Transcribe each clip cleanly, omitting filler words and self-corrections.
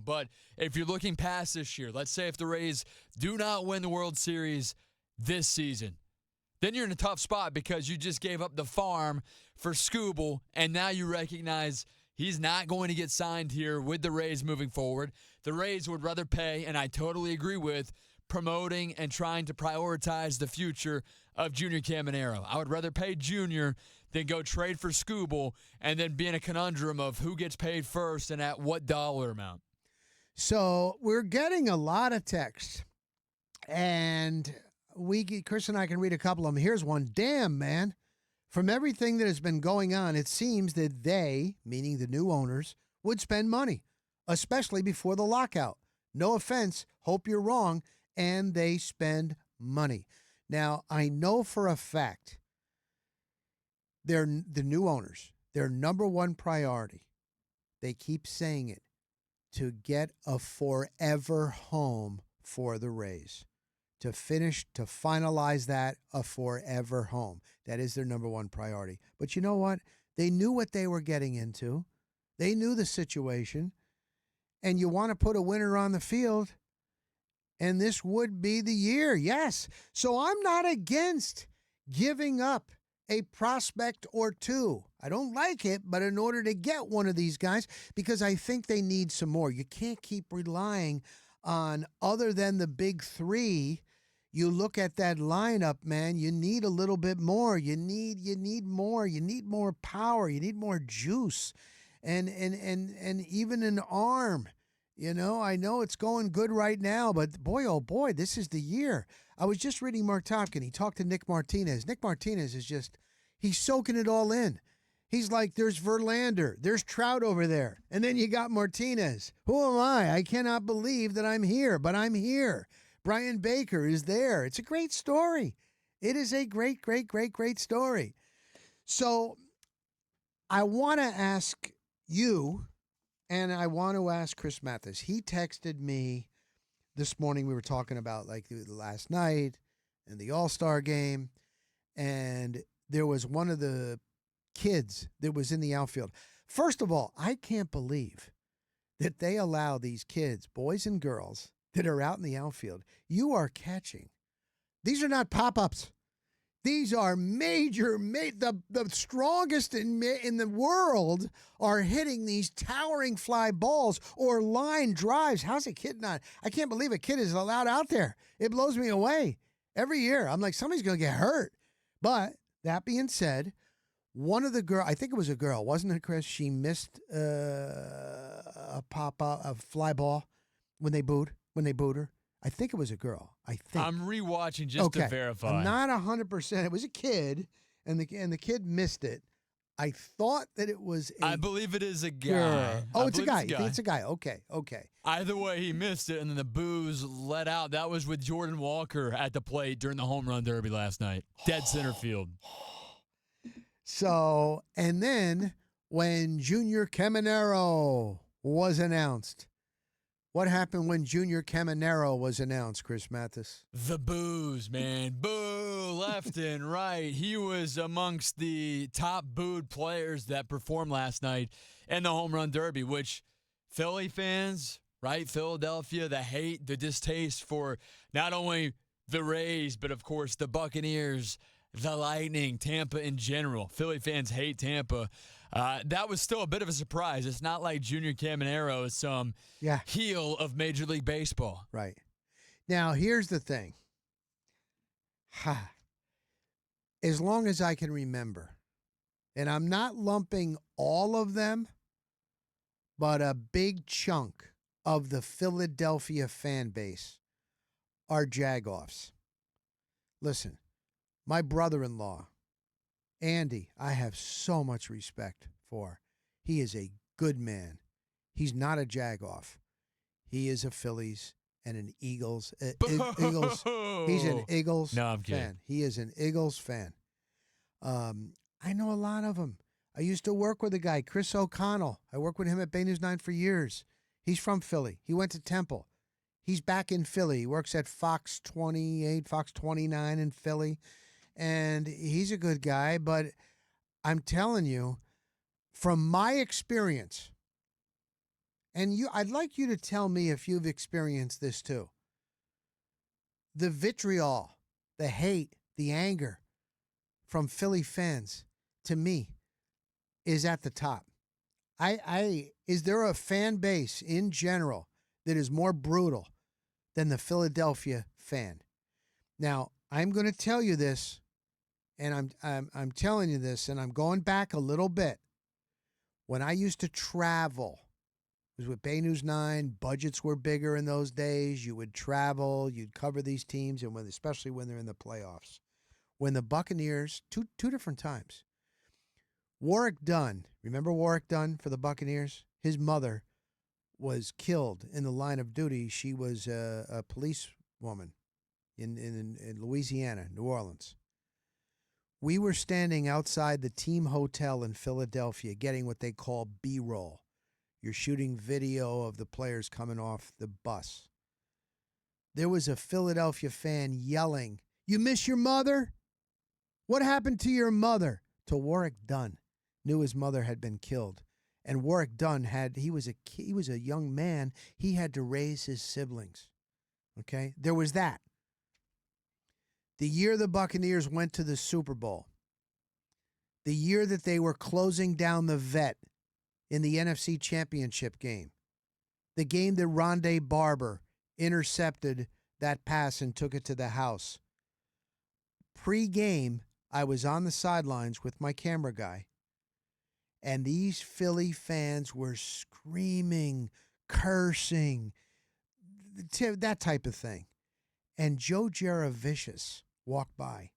But if you're looking past this year, let's say if the Rays do not win the World Series this season, then you're in a tough spot because you just gave up the farm for Skubal, and now you recognize he's not going to get signed here with the Rays moving forward. The Rays would rather pay, and I totally agree with, promoting and trying to prioritize the future of Junior Caminero. I would rather pay Junior than go trade for Skubal and then be in a conundrum of who gets paid first and at what dollar amount. So we're getting a lot of texts, and Chris and I can read a couple of them. Here's one. Damn, man. From everything that has been going on, it seems that they, meaning the new owners, would spend money, especially before the lockout. No offense. Hope you're wrong. And they spend money. Now, I know for a fact they're the new owners, their number one priority, they keep saying it, to get a forever home for the Rays. To finalize that, a forever home. That is their number one priority. But you know what? They knew what they were getting into. They knew the situation. And you want to put a winner on the field, and this would be the year, yes. So I'm not against giving up a prospect or two. I don't like it, but in order to get one of these guys, because I think they need some more. You can't keep relying on, other than the big three. You look at that lineup, man, you need a little bit more. You need more. You need more power. You need more juice. And even an arm. You know, I know it's going good right now, but boy, oh boy, this is the year. I was just reading Mark Topkin. He talked to Nick Martinez. Nick Martinez is just, he's soaking it all in. He's like, there's Verlander, there's Trout over there, and then you got Martinez. Who am I? I cannot believe that I'm here, but I'm here. Brian Baker is there. It's a great story. It is a great, great, great, great story. So I want to ask you, and I want to ask Chris Mathis. He texted me this morning. We were talking about like the last night and the All-Star game, and there was one of the kids that was in the outfield. First of all, I can't believe that they allow these kids, boys and girls, that are out in the outfield. You are catching. These are not pop-ups. These are major, the strongest in the world are hitting these towering fly balls or line drives. How's a kid not? I can't believe a kid is allowed out there. It blows me away. Every year, I'm like, somebody's going to get hurt. But that being said, one of the girls, I think it was a girl, wasn't it, Chris? She missed a fly ball when they booed her. I think it was a girl. I think. I'm rewatching just to verify. I'm not 100%. It was a kid, and the kid missed it. I thought that it was I believe it is a guy. Girl. Oh, it's a guy. You think it's a guy. Okay. Either way, he missed it, and then the boos let out. That was with Jordan Walker at the plate during the home run derby last night. Dead center field. So, and then when Junior Caminero was announced, what happened when Junior Caminero was announced, Chris Mathis? The boos, man. Boo, left and right. He was amongst the top booed players that performed last night in the home run derby, which Philly fans, right, Philadelphia, the hate, the distaste for not only the Rays, but, of course, the Buccaneers, the Lightning, Tampa in general. Philly fans hate Tampa. That was still a bit of a surprise. It's not like Junior Caminero is some heel of Major League Baseball. Right. Now, here's the thing. As long as I can remember, and I'm not lumping all of them, but a big chunk of the Philadelphia fan base are jagoffs. Listen, my brother-in-law, Andy, I have so much respect for. He is a good man. He's not a jagoff. He is a Phillies and an Eagles. Eagles. He's an Eagles fan. He is an Eagles fan. I know a lot of them. I used to work with a guy, Chris O'Connell. I worked with him at Bay News 9 for years. He's from Philly. He went to Temple. He's back in Philly. He works at Fox 28, Fox 29 in Philly. And he's a good guy, but I'm telling you, from my experience, And I'd like you to tell me if you've experienced this too. The vitriol, the hate, the anger from Philly fans, to me, is at the top. Is there a fan base in general that is more brutal than the Philadelphia fan? Now, I'm going to tell you this, and I'm telling you this, and I'm going back a little bit. When I used to travel, it was with Bay News 9. Budgets were bigger in those days. You would travel. You'd cover these teams, and especially when they're in the playoffs. When the Buccaneers, two different times. Warwick Dunn, remember Warwick Dunn for the Buccaneers? His mother was killed in the line of duty. She was a police woman in Louisiana, New Orleans. We were standing outside the team hotel in Philadelphia getting what they call B-roll. You're shooting video of the players coming off the bus. There was a Philadelphia fan yelling, "You miss your mother? What happened to your mother?" To Warwick Dunn. Knew his mother had been killed. And Warwick Dunn he was a young man. He had to raise his siblings. Okay? There was that. The year the Buccaneers went to the Super Bowl, the year that they were closing down the vet in the NFC Championship game, the game that Rondé Barber intercepted that pass and took it to the house. Pre-game, I was on the sidelines with my camera guy, and these Philly fans were screaming, cursing, that type of thing. And Joe Jaravicius walked by.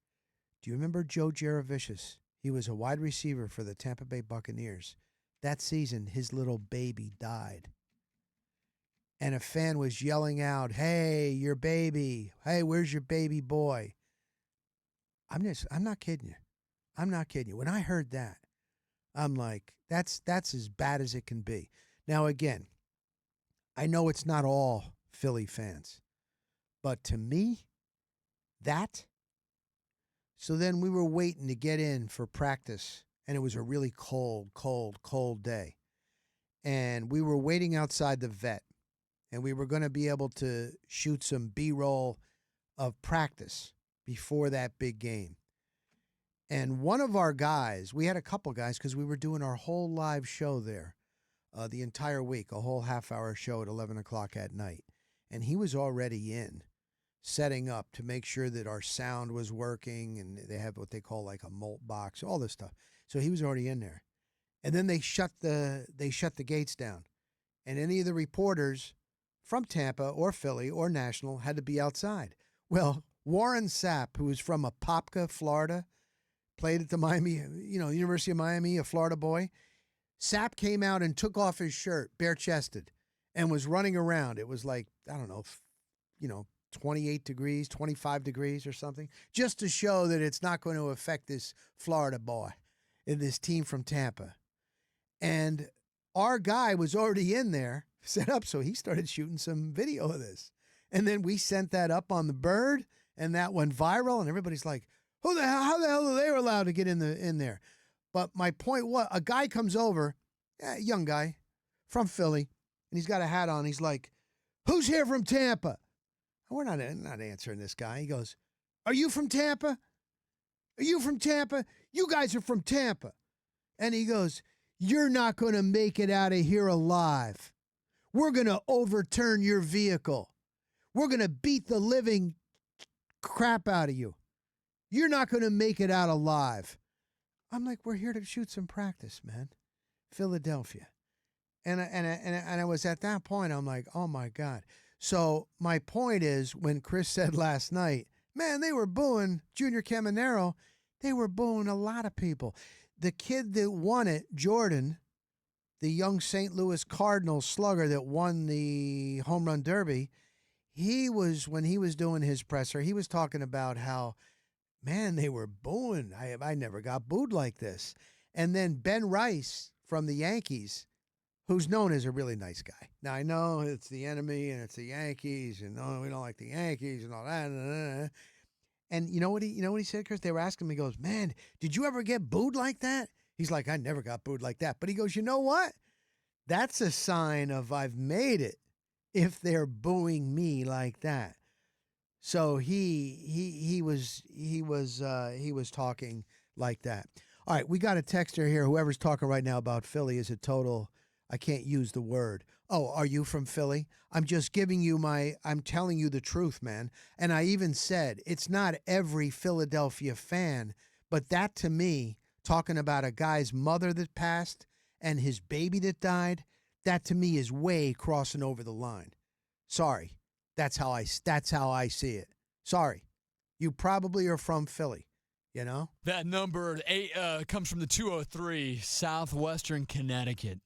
Do you remember Joe Jaravicius? He was a wide receiver for the Tampa Bay Buccaneers. That season, his little baby died. And a fan was yelling out, "Hey, your baby. Hey, where's your baby boy?" I'm not kidding you. I'm not kidding you. When I heard that, I'm like, that's as bad as it can be. Now, again, I know it's not all Philly fans. But to me, so then we were waiting to get in for practice, and it was a really cold, cold, cold day. And we were waiting outside the vet, and we were going to be able to shoot some B-roll of practice before that big game. And one of our guys, we had a couple guys because we were doing our whole live show there the entire week, a whole half-hour show at 11 o'clock at night. And he was already in, setting up to make sure that our sound was working, and they have what they call like a mult box, all this stuff. So he was already in there. And then they shut the gates down. And any of the reporters from Tampa or Philly or National had to be outside. Well, Warren Sapp, who was from Apopka, Florida, played at the University of Miami, a Florida boy. Sapp came out and took off his shirt, bare-chested, and was running around. It was like, I don't know, 28 degrees, 25 degrees or something, just to show that it's not going to affect this Florida boy and this team from Tampa. And our guy was already in there, set up, so he started shooting some video of this. And then we sent that up on the Bird, and that went viral, and everybody's like, how the hell are they allowed to get in there? But my point was, a guy comes over, a young guy from Philly, and he's got a hat on. He's like, "Who's here from Tampa?" We're not answering this guy. He goes, "Are you from Tampa? Are you from Tampa? You guys are from Tampa." And he goes, "You're not going to make it out of here alive. We're going to overturn your vehicle. We're going to beat the living crap out of you. You're not going to make it out alive." I'm like, "We're here to shoot some practice, man. Philadelphia." And I was at that point, I'm like, oh, my God. So my point is, when Chris said last night, man, they were booing Junior Caminero, they were booing a lot of people. The kid that won it, Jordan, the young St. Louis Cardinals slugger that won the home run derby, when he was doing his presser, he was talking about how, man, they were booing. I never got booed like this. And then Ben Rice from the Yankees, who's known as a really nice guy. Now, I know it's the enemy and it's the Yankees, and no, we don't like the Yankees and all that. And you know what he said, Chris? They were asking him, he goes, "Man, did you ever get booed like that?" He's like, "I never got booed like that." But he goes, "You know what? That's a sign of I've made it if they're booing me like that. So he was talking like that. All right, we got a texter here. Whoever's talking right now about Philly is a total. I can't use the word. Oh, are you from Philly? I'm just giving you I'm telling you the truth, man. And I even said it's not every Philadelphia fan, but that to me, talking about a guy's mother that passed and his baby that died, that to me is way crossing over the line. Sorry. That's how I see it. Sorry. You probably are from Philly, you know? That number 8 comes from the 203, Southwestern Connecticut.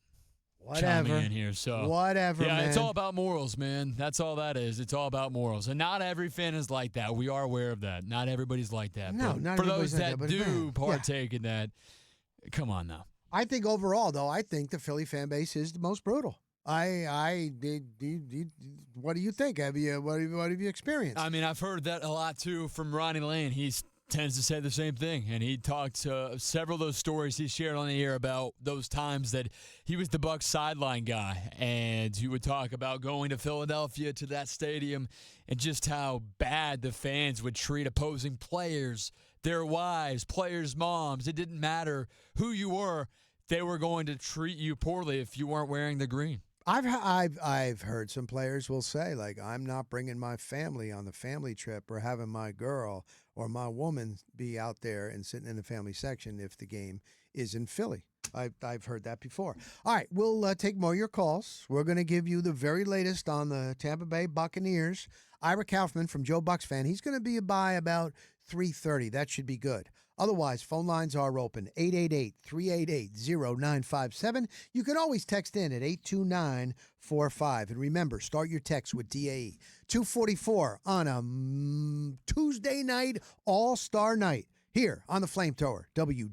Whatever. Chiming in here, so whatever, yeah, man. it's all about morals, man. That's all that is. It's all about morals, and not every fan is like that. We are aware of that. Not everybody's like that. No, but not for everybody's those like that that, do partake in that, come on now. I think overall, though, I think the Philly fan base is the most brutal. What do you think? What have you experienced? I mean, I've heard that a lot too from Ronnie Lane. He tends to say the same thing, and he talked several of those stories he shared on the air about those times that he was the Bucs sideline guy, and he would talk about going to Philadelphia to that stadium and just how bad the fans would treat opposing players, their wives, players' moms. It didn't matter who you were; they were going to treat you poorly if you weren't wearing the green. I've heard some players will say, like, I'm not bringing my family on the family trip or having my girl or my woman be out there and sitting in the family section if the game is in Philly. I've heard that before. All right, we'll take more of your calls. We're going to give you the very latest on the Tampa Bay Buccaneers. Ira Kaufman from Joe Bucks Fan, he's going to be by about 3:30. That should be good. Otherwise, phone lines are open, 888-388-0957. You can always text in at 82945. And remember, start your text with DAE. 244 on a Tuesday night, all-star night, here on the Flamethrower, WD.